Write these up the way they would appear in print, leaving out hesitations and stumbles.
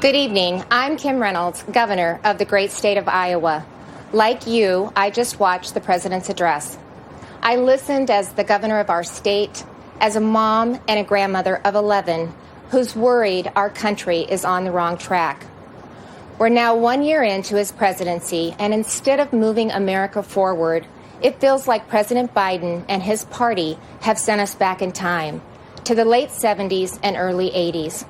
Good evening. I'm Kim Reynolds, governor of the great state of Iowa. Like you, I just watched the president's address. I listened as the governor of our state, as a mom and a grandmother of 11 who's worried our country is on the wrong track. We're now 1 year into his presidency, and instead of moving America forward, it feels like President Biden and his party have sent us back in time to the late 70s and early 80s.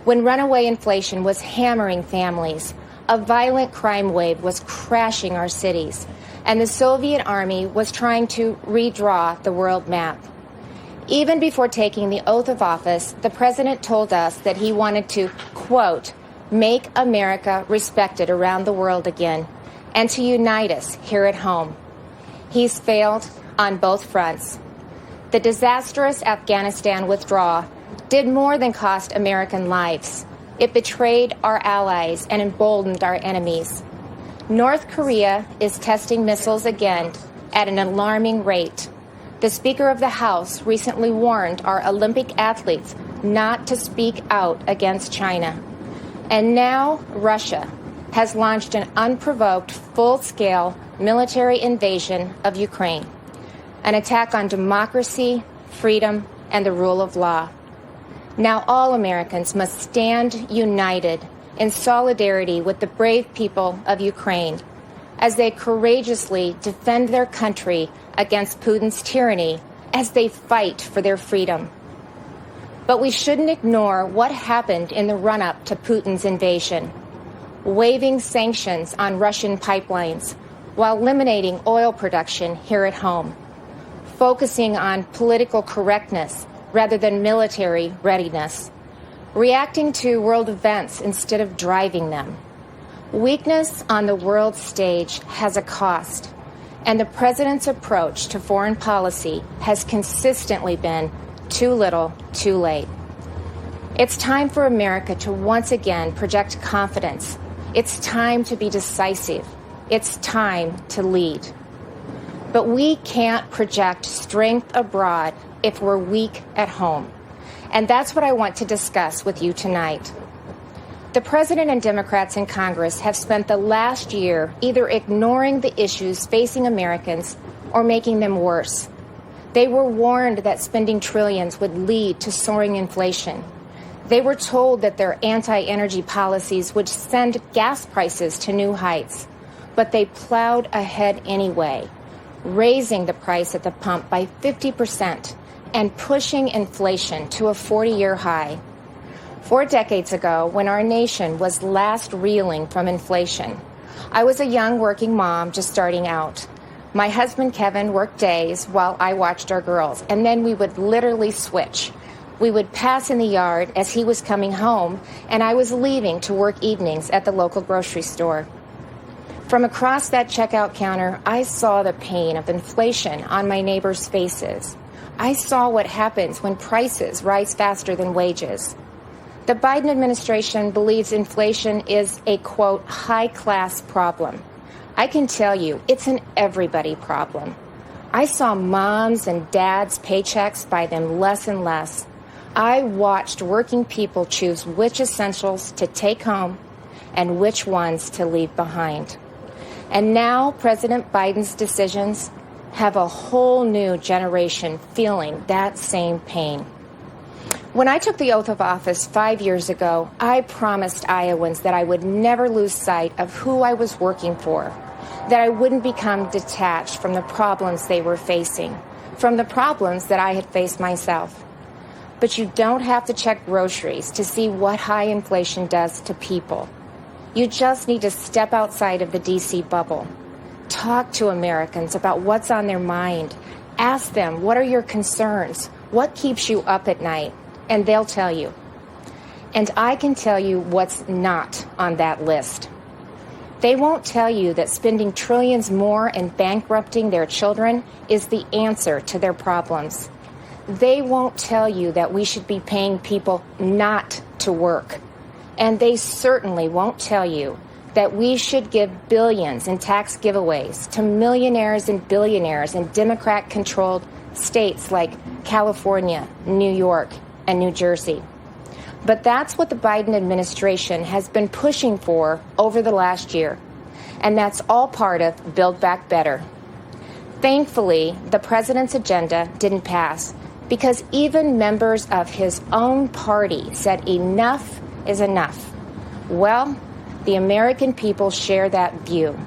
When runaway inflation was hammering families, a violent crime wave was crashing our cities, and the Soviet Army was trying to redraw the world map. Even before taking the oath of office, the president told us that he wanted to, quote, make America respected around the world again, and to unite us here at home. He's failed on both fronts. The disastrous Afghanistan withdrawal did more than cost American lives. It betrayed our allies and emboldened our enemies. North Korea is testing missiles again at an alarming rate. The Speaker of the House recently warned our Olympic athletes not to speak out against China. And now Russia has launched an unprovoked, full-scale military invasion of Ukraine, an attack on democracy, freedom, and the rule of law. Now all Americans must stand united in solidarity with the brave people of Ukraine as they courageously defend their country against Putin's tyranny as they fight for their freedom. But we shouldn't ignore what happened in the run-up to Putin's invasion, waiving sanctions on Russian pipelines while eliminating oil production here at home, focusing on political correctness rather than military readiness, reacting to world events instead of driving them. Weakness on the world stage has a cost, and the president's approach to foreign policy has consistently been too little, too late. It's time for America to once again project confidence. It's time to be decisive. It's time to lead. But we can't project strength abroad if we're weak at home. And that's what I want to discuss with you tonight. The president and Democrats in Congress have spent the last year either ignoring the issues facing Americans or making them worse. They were warned that spending trillions would lead to soaring inflation. They were told that their anti-energy policies would send gas prices to new heights. But they plowed ahead anyway, raising the price at the pump by 50% and pushing inflation to a 40-year high. 4 decades ago, when our nation was last reeling from inflation, I was a young working mom just starting out. My husband, Kevin, worked days while I watched our girls, and then we would literally switch. We would pass in the yard as he was coming home, and I was leaving to work evenings at the local grocery store. From across that checkout counter, I saw the pain of inflation on my neighbors' faces. I saw what happens when prices rise faster than wages. The Biden administration believes inflation is a, quote, high-class problem. I can tell you, it's an everybody problem. I saw moms and dads' paychecks buy them less and less. I watched working people choose which essentials to take home and which ones to leave behind. And now President Biden's decisions have a whole new generation feeling that same pain. When I took the oath of office 5 years ago, I promised Iowans that I would never lose sight of who I was working for, that I wouldn't become detached from the problems they were facing, from the problems that I had faced myself. But you don't have to check groceries to see what high inflation does to people. You just need to step outside of the D.C. bubble. Talk to Americans about what's on their mind. Ask them, what are your concerns? What keeps you up at night? And they'll tell you. And I can tell you what's not on that list. They won't tell you that spending trillions more and bankrupting their children is the answer to their problems. They won't tell you that we should be paying people not to work. And they certainly won't tell you that we should give billions in tax giveaways to millionaires and billionaires in Democrat-controlled states like California, New York, and New Jersey. But that's what the Biden administration has been pushing for over the last year. And that's all part of Build Back Better. Thankfully, the president's agenda didn't pass because even members of his own party said enough is enough. Well, the American people share that view.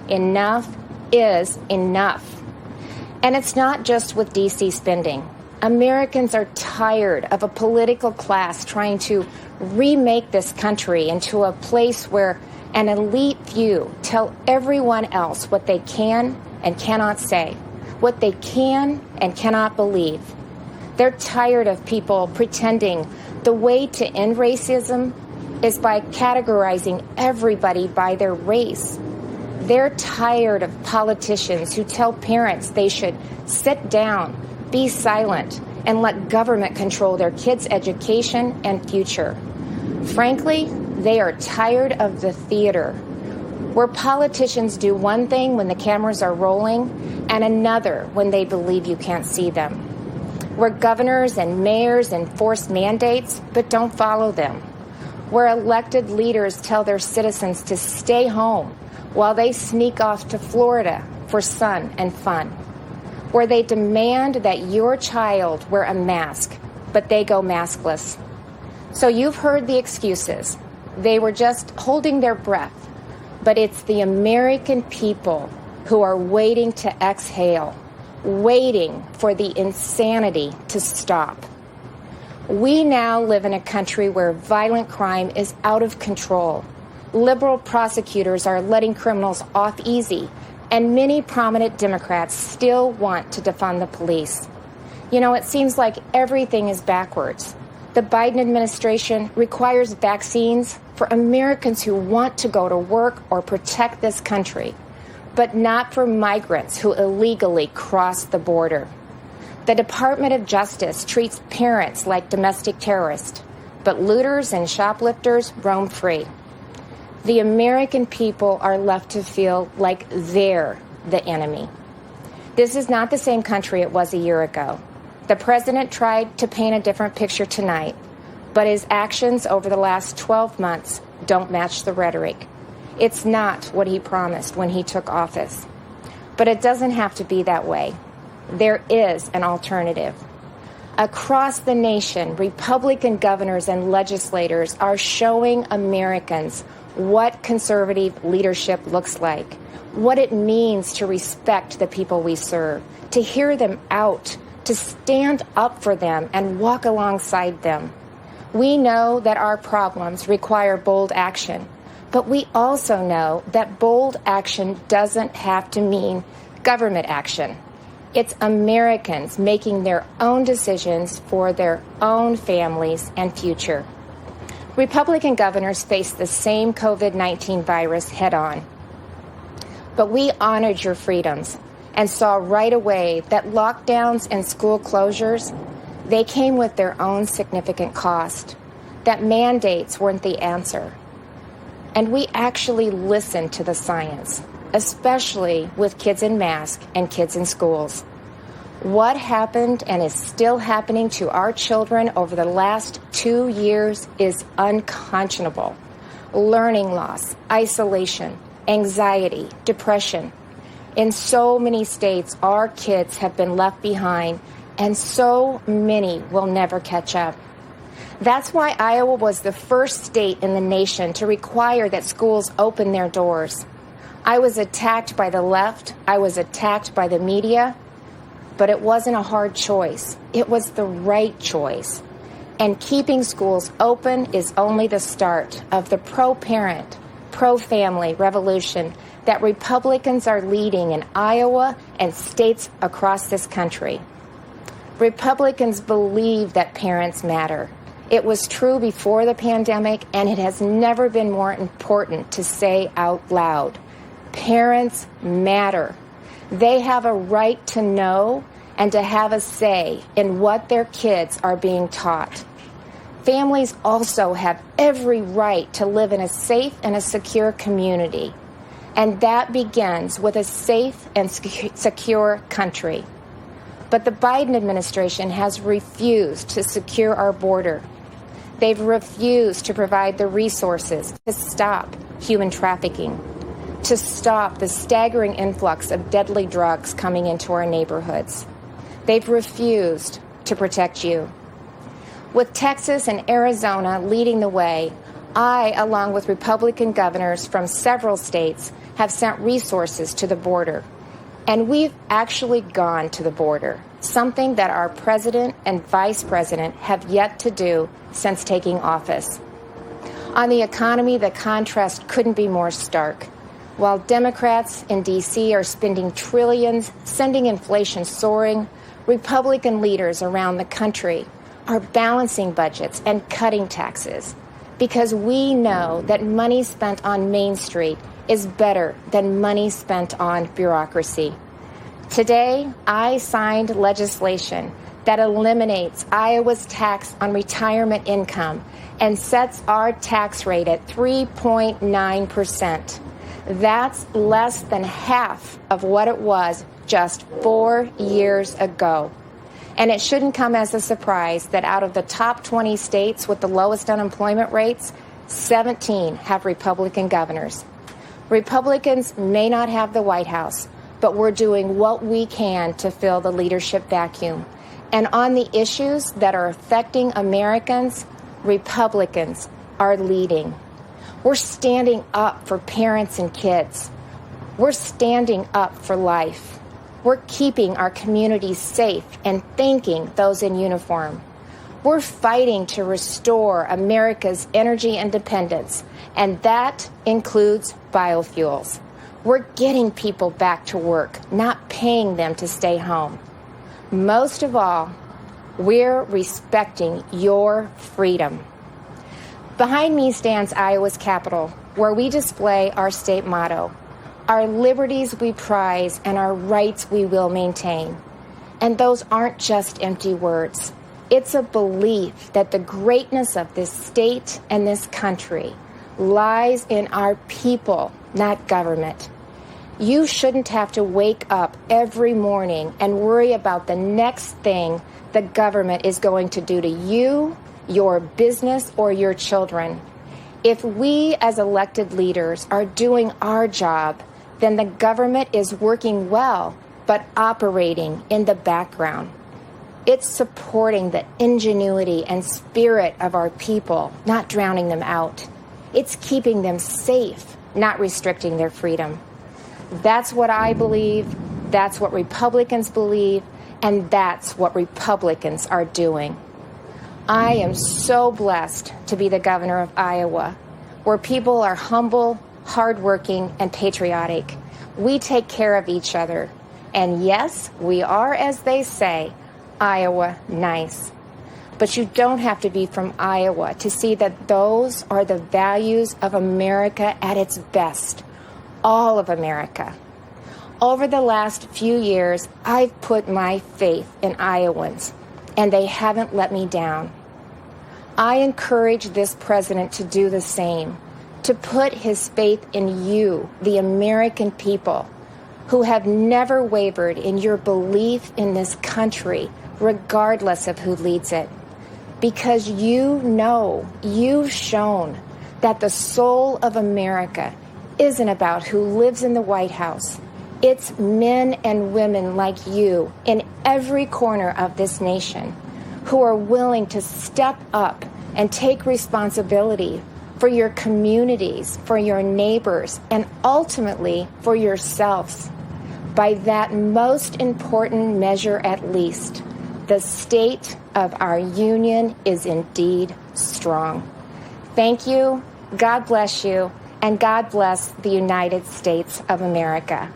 Enough is enough. And it's not just with D.C. spending. Americans are tired of a political class trying to remake this country into a place where an elite few tell everyone else what they can and cannot say, what they can and cannot believe. They're tired of people pretending the way to end racism is by categorizing everybody by their race. They're tired of politicians who tell parents they should sit down, be silent, and let government control their kids' education and future. Frankly, they are tired of the theater, where politicians do one thing when the cameras are rolling and another when they believe you can't see them, where governors and mayors enforce mandates but don't follow them, where elected leaders tell their citizens to stay home while they sneak off to Florida for sun and fun, where they demand that your child wear a mask, but they go maskless. So you've heard the excuses. They were just holding their breath. But it's the American people who are waiting to exhale, waiting for the insanity to stop. We now live in a country where violent crime is out of control. Liberal prosecutors are letting criminals off easy, and many prominent Democrats still want to defund the police. You know, it seems like everything is backwards. The Biden administration requires vaccines for Americans who want to go to work or protect this country, but not for migrants who illegally cross the border. The Department of Justice treats parents like domestic terrorists, but looters and shoplifters roam free. The American people are left to feel like they're the enemy. This is not the same country it was a year ago. The president tried to paint a different picture tonight, but his actions over the last 12 months don't match the rhetoric. It's not what he promised when he took office. But it doesn't have to be that way. There is an alternative. Across the nation, Republican governors and legislators are showing Americans what conservative leadership looks like, what it means to respect the people we serve, to hear them out, to stand up for them and walk alongside them. We know that our problems require bold action, but we also know that bold action doesn't have to mean government action. It's Americans making their own decisions for their own families and future. Republican governors face the same COVID-19 virus head-on. But we honored your freedoms and saw right away that lockdowns and school closures, they came with their own significant cost, that mandates weren't the answer. And we actually listened to the science, especially with kids in masks and kids in schools. What happened and is still happening to our children over the last 2 years is unconscionable. Learning loss, isolation, anxiety, depression. In so many states, our kids have been left behind, and so many will never catch up. That's why Iowa was the first state in the nation to require that schools open their doors. I was attacked by the left. I was attacked by the media. But it wasn't a hard choice. It was the right choice. And keeping schools open is only the start of the pro-parent, pro-family revolution that Republicans are leading in Iowa and states across this country. Republicans believe that parents matter. It was true before the pandemic, and it has never been more important to say out loud. Parents matter. They have a right to know and to have a say in what their kids are being taught. Families also have every right to live in a safe and a secure community. And that begins with a safe and secure country. But the Biden administration has refused to secure our border. They've refused to provide the resources to stop human trafficking, to stop the staggering influx of deadly drugs coming into our neighborhoods. They've refused to protect you. With Texas and Arizona leading the way, I, along with Republican governors from several states, have sent resources to the border. And we've actually gone to the border, something that our president and vice president have yet to do since taking office. On the economy, the contrast couldn't be more stark. While Democrats in D.C. are spending trillions, sending inflation soaring, Republican leaders around the country are balancing budgets and cutting taxes because we know that money spent on Main Street is better than money spent on bureaucracy. Today, I signed legislation that eliminates Iowa's tax on retirement income and sets our tax rate at 3.9%. That's less than half of what it was just 4 years ago. And it shouldn't come as a surprise that out of the top 20 states with the lowest unemployment rates, 17 have Republican governors. Republicans may not have the White House, but we're doing what we can to fill the leadership vacuum. And on the issues that are affecting Americans, Republicans are leading. We're standing up for parents and kids. We're standing up for life. We're keeping our communities safe and thanking those in uniform. We're fighting to restore America's energy independence, and that includes biofuels. We're getting people back to work, not paying them to stay home. Most of all, we're respecting your freedom. Behind me stands Iowa's Capitol, where we display our state motto, our liberties we prize and our rights we will maintain. And those aren't just empty words. It's a belief that the greatness of this state and this country lies in our people, not government. You shouldn't have to wake up every morning and worry about the next thing the government is going to do to you, your business, or your children. If we as elected leaders are doing our job, then the government is working well, but operating in the background. It's supporting the ingenuity and spirit of our people, not drowning them out. It's keeping them safe, not restricting their freedom. That's what I believe, that's what Republicans believe, and that's what Republicans are doing. I am so blessed to be the governor of Iowa, where people are humble, hardworking, and patriotic. We take care of each other. And yes, we are, as they say, Iowa nice. But you don't have to be from Iowa to see that those are the values of America at its best. All of America. Over the last few years, I've put my faith in Iowans, and they haven't let me down. I encourage this president to do the same, to put his faith in you, the American people, who have never wavered in your belief in this country, regardless of who leads it. Because you know, you've shown that the soul of America isn't about who lives in the White House. It's men and women like you in every corner of this nation who are willing to step up and take responsibility for your communities, for your neighbors, and ultimately for yourselves. By that most important measure at least, the state of our union is indeed strong. Thank you, God bless you, and God bless the United States of America.